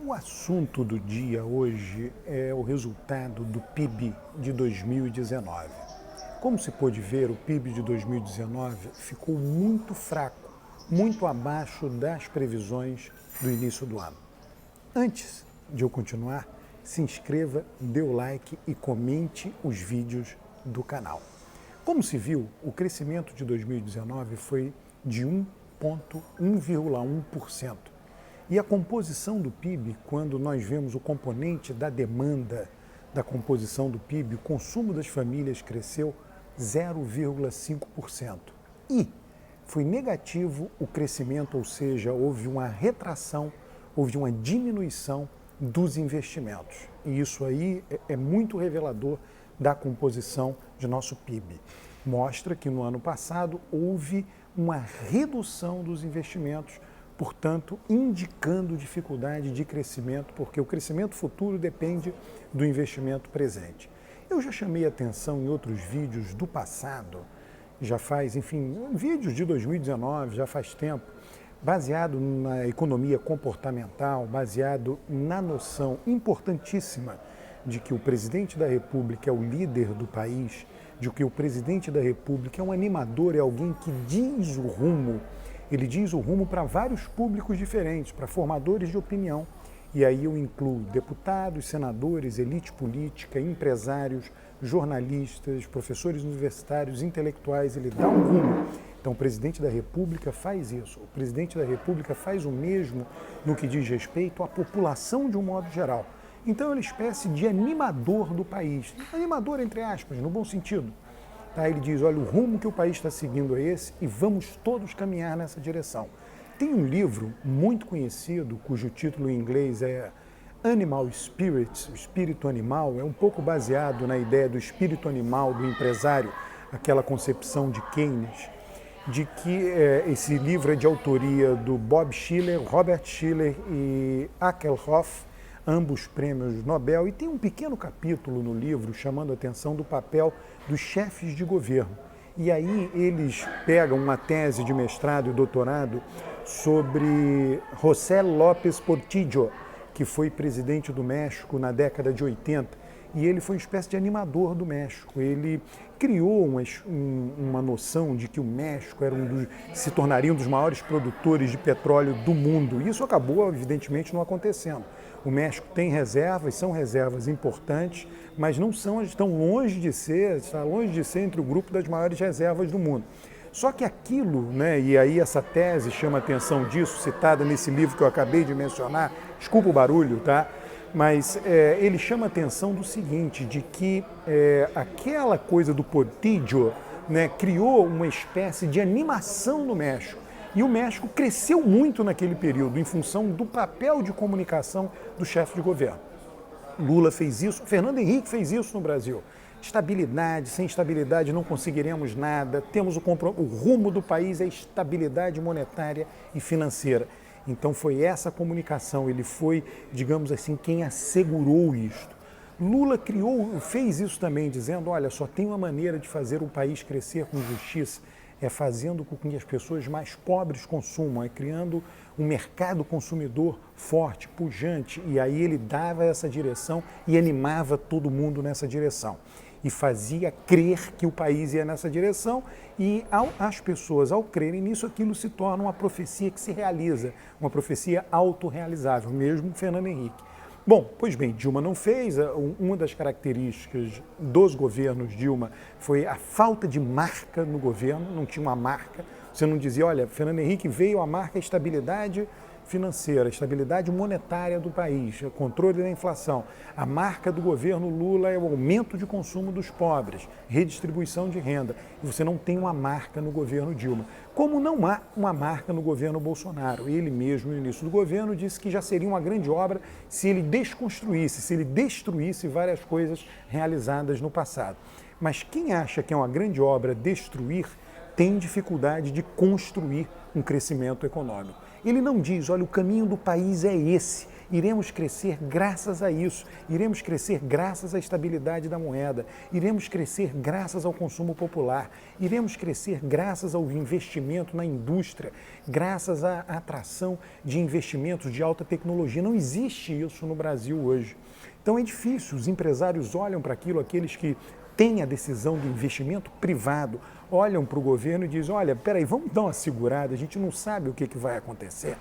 O assunto do dia hoje é o resultado do PIB de 2019. Como se pôde ver, o PIB de 2019 ficou muito fraco, muito abaixo das previsões do início do ano. Antes de eu continuar, se inscreva, dê o like e comente os vídeos do canal. Como se viu, o crescimento de 2019 foi de 1,1%. E a composição do PIB, quando nós vemos o componente da demanda da composição do PIB, o consumo das famílias cresceu 0,5%. E foi negativo o crescimento, ou seja, houve uma retração, houve uma diminuição dos investimentos. E isso aí é muito revelador da composição de nosso PIB. Mostra que no ano passado houve uma redução dos investimentos, portanto, indicando dificuldade de crescimento, porque o crescimento futuro depende do investimento presente. Eu já chamei atenção em outros vídeos do passado, já faz, vídeos de 2019, já faz tempo, baseado na economia comportamental, baseado na noção importantíssima de que o presidente da República é o líder do país, de que o presidente da República é um animador, é alguém que diz o rumo. Ele diz o rumo para vários públicos diferentes, para formadores de opinião. E aí eu incluo deputados, senadores, elite política, empresários, jornalistas, professores universitários, intelectuais. Ele dá um rumo. Então o presidente da República faz isso. O presidente da República faz o mesmo no que diz respeito à população de um modo geral. Então ele é uma espécie de animador do país. Animador, entre aspas, no bom sentido. Ele diz, olha, o rumo que o país está seguindo é esse e vamos todos caminhar nessa direção. Tem um livro muito conhecido, cujo título em inglês é Animal Spirits, o espírito animal, é um pouco baseado na ideia do espírito animal do empresário, aquela concepção de Keynes, de que esse livro é de autoria do Bob Shiller, Robert Shiller e Akerlof, ambos prêmios Nobel, e tem um pequeno capítulo no livro chamando a atenção do papel dos chefes de governo. E aí eles pegam uma tese de mestrado e doutorado sobre José López Portillo, que foi presidente do México na década de 80, e ele foi uma espécie de animador do México. Ele criou uma noção de que o México era se tornaria um dos maiores produtores de petróleo do mundo. E isso acabou, evidentemente, não acontecendo. O México tem reservas, são reservas importantes, mas não são, estão longe de ser, está longe de ser entre o grupo das maiores reservas do mundo. Só que aquilo, e aí essa tese chama a atenção disso, citada nesse livro que eu acabei de mencionar, desculpa o barulho, tá? Mas ele chama a atenção do seguinte, de que aquela coisa do Portillo, criou uma espécie de animação no México. E o México cresceu muito naquele período em função do papel de comunicação do chefe de governo. Lula fez isso, Fernando Henrique fez isso no Brasil. Estabilidade, sem estabilidade não conseguiremos nada, temos o rumo do país é estabilidade monetária e financeira. Então foi essa comunicação, ele foi, digamos assim, quem assegurou isto. Lula fez isso também, dizendo, olha, só tem uma maneira de fazer o país crescer com justiça, é fazendo com que as pessoas mais pobres consumam, é criando um mercado consumidor forte, pujante, e aí ele dava essa direção e animava todo mundo nessa direção. E fazia crer que o país ia nessa direção e as pessoas, ao crerem nisso, aquilo se torna uma profecia que se realiza, uma profecia autorrealizável, mesmo Fernando Henrique. Bom, pois bem, Dilma não fez. Uma das características dos governos Dilma foi a falta de marca no governo, não tinha uma marca. Você não dizia, olha, Fernando Henrique veio a marca estabilidade financeira, estabilidade monetária do país, controle da inflação. A marca do governo Lula é o aumento de consumo dos pobres, redistribuição de renda. E você não tem uma marca no governo Dilma. Como não há uma marca no governo Bolsonaro. Ele mesmo, no início do governo, disse que já seria uma grande obra se ele desconstruísse, se ele destruísse várias coisas realizadas no passado. Mas quem acha que é uma grande obra destruir, tem dificuldade de construir um crescimento econômico. Ele não diz, olha, o caminho do país é esse Iremos crescer graças a isso, iremos crescer graças à estabilidade da moeda, iremos crescer graças ao consumo popular, iremos crescer graças ao investimento na indústria, graças à atração de investimentos de alta tecnologia. Não existe isso no Brasil hoje. Então é difícil, os empresários olham para aquilo, aqueles que têm a decisão do investimento privado, olham para o governo e dizem, olha, peraí, vamos dar uma segurada, a gente não sabe o que vai acontecer.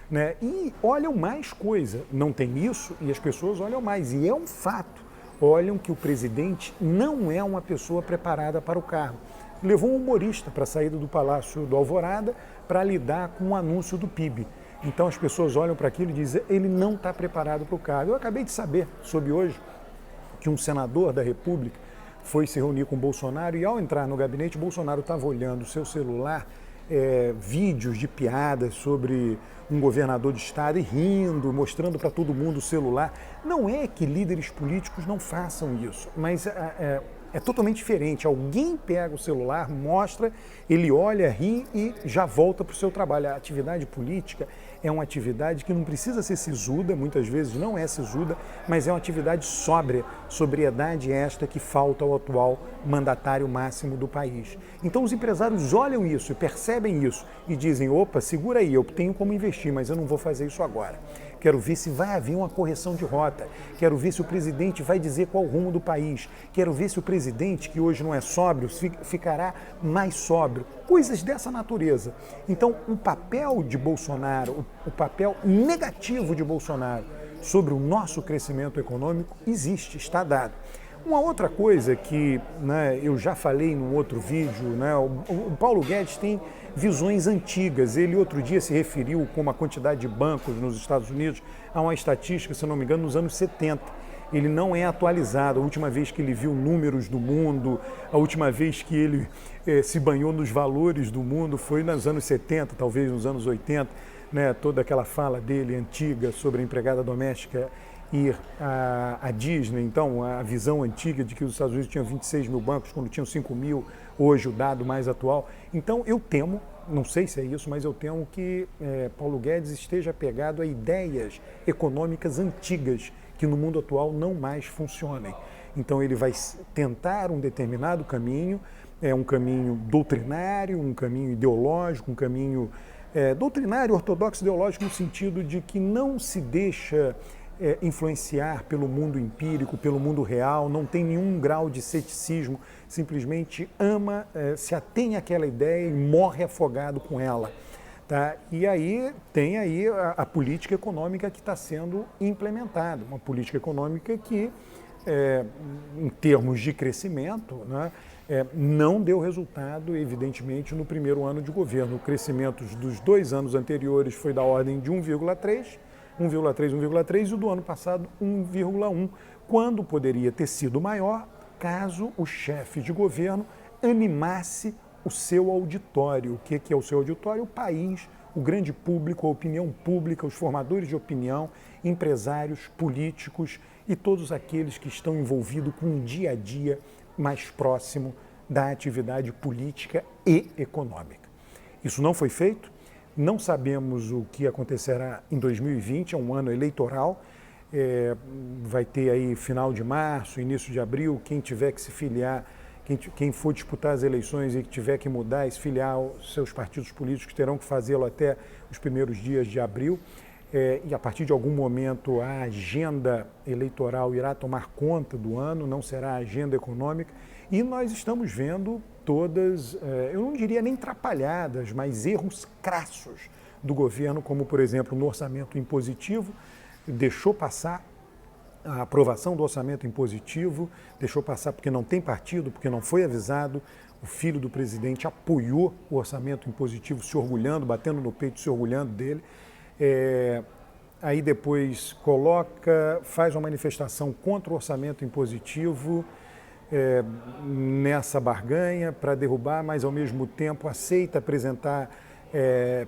Né? E olham mais coisa, não tem isso e as pessoas olham mais, e é um fato, olham que o presidente não é uma pessoa preparada para o cargo. Levou um humorista para a saída do Palácio do Alvorada para lidar com o anúncio do PIB. Então as pessoas olham para aquilo e dizem, ele não está preparado para o cargo. Eu acabei de saber, soube hoje, que um senador da República foi se reunir com o Bolsonaro e ao entrar no gabinete, Bolsonaro estava olhando o seu celular, vídeos de piadas sobre um governador de estado e rindo, mostrando para todo mundo o celular. Não é que líderes políticos não façam isso, mas é totalmente diferente. Alguém pega o celular, mostra, ele olha, ri e já volta para o seu trabalho. A atividade política é uma atividade que não precisa ser sisuda, muitas vezes não é sisuda, mas é uma atividade sóbria, sobriedade esta que falta ao atual mandatário máximo do país. Então os empresários olham isso e percebem isso e dizem, opa, segura aí, eu tenho como investir, mas eu não vou fazer isso agora. Quero ver se vai haver uma correção de rota, quero ver se o presidente vai dizer qual o rumo do país, quero ver se o presidente, que hoje não é sóbrio, ficará mais sóbrio, coisas dessa natureza. Então, o papel de Bolsonaro, o papel negativo de Bolsonaro sobre o nosso crescimento econômico existe, está dado. Uma outra coisa que, né, eu já falei num outro vídeo, né, o Paulo Guedes tem visões antigas. Ele outro dia se referiu com a quantidade de bancos nos Estados Unidos a uma estatística, se não me engano, nos anos 70. Ele não é atualizado. A última vez que ele viu números do mundo, a última vez que ele se banhou nos valores do mundo foi nos anos 70, talvez nos anos 80, né, toda aquela fala dele antiga sobre a empregada doméstica ir à Disney, então a visão antiga de que os Estados Unidos tinham 26 mil bancos quando tinham 5 mil, hoje o dado mais atual. Então eu temo, não sei se é isso, mas eu temo que Paulo Guedes esteja apegado a ideias econômicas antigas que no mundo atual não mais funcionem. Então ele vai tentar um determinado caminho, um caminho doutrinário, um caminho ideológico, um caminho doutrinário, ortodoxo, ideológico, no sentido de que não se deixa influenciar pelo mundo empírico, pelo mundo real, não tem nenhum grau de ceticismo, simplesmente ama, se atém àquela ideia e morre afogado com ela. Tá? E aí tem aí a política econômica que está sendo implementada, uma política econômica que, em termos de crescimento, né, não deu resultado, evidentemente, no primeiro ano de governo. O crescimento dos 2 anos anteriores foi da ordem de 1,3%, e o do ano passado 1,1%, quando poderia ter sido maior caso o chefe de governo animasse o seu auditório. O que é o seu auditório? O país, o grande público, a opinião pública, os formadores de opinião, empresários, políticos e todos aqueles que estão envolvidos com um dia a dia mais próximo da atividade política e econômica. Isso não foi feito. Não sabemos o que acontecerá em 2020, é um ano eleitoral, vai ter aí final de março, início de abril, quem tiver que se filiar, quem for disputar as eleições e que tiver que mudar e se filiar aos seus partidos políticos terão que fazê-lo até os primeiros dias de abril, e a partir de algum momento a agenda eleitoral irá tomar conta do ano, não será a agenda econômica, e nós estamos vendo todas, eu não diria nem atrapalhadas, mas erros crassos do governo, como, por exemplo, no orçamento impositivo, deixou passar a aprovação do orçamento impositivo, deixou passar porque não tem partido, porque não foi avisado. O filho do presidente apoiou o orçamento impositivo, se orgulhando, batendo no peito, se orgulhando dele. Aí depois faz uma manifestação contra o orçamento impositivo, nessa barganha para derrubar, mas ao mesmo tempo aceita apresentar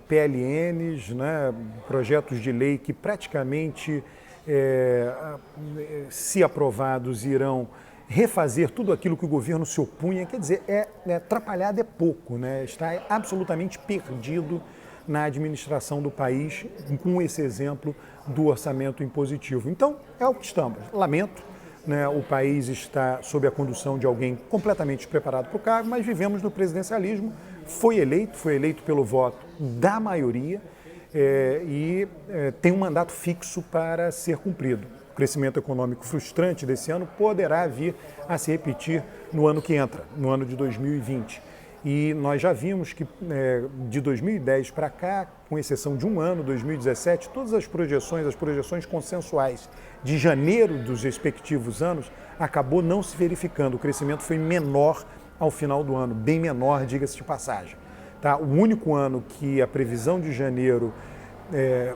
PLNs, né, projetos de lei que praticamente, se aprovados, irão refazer tudo aquilo que o governo se opunha. Quer dizer, atrapalhado é pouco, né? Está absolutamente perdido na administração do país, com esse exemplo do orçamento impositivo. Então, é o que estamos. Lamento, né, o país está sob a condução de alguém completamente despreparado para o cargo, mas vivemos no presidencialismo, foi eleito pelo voto da maioria tem um mandato fixo para ser cumprido. O crescimento econômico frustrante desse ano poderá vir a se repetir no ano que entra, no ano de 2020. E nós já vimos que de 2010 para cá, com exceção de um ano, 2017, todas as projeções consensuais de janeiro dos respectivos anos, acabou não se verificando. O crescimento foi menor ao final do ano, bem menor, diga-se de passagem. Tá? O único ano que a previsão de janeiro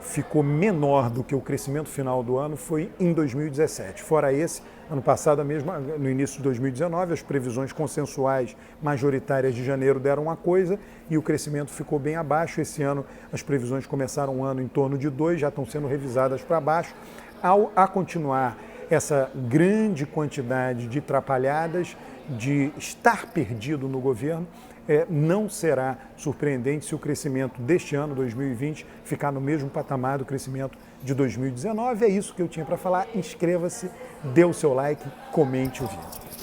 ficou menor do que o crescimento final do ano foi em 2017. Fora esse, ano passado, mesmo no início de 2019, as previsões consensuais majoritárias de janeiro deram uma coisa e o crescimento ficou bem abaixo. Esse ano, as previsões começaram o ano em torno de 2, já estão sendo revisadas para baixo. A continuar essa grande quantidade de atrapalhadas, de estar perdido no governo, não será surpreendente se o crescimento deste ano, 2020, ficar no mesmo patamar do crescimento de 2019. É isso que eu tinha para falar. Inscreva-se, dê o seu like, comente o vídeo.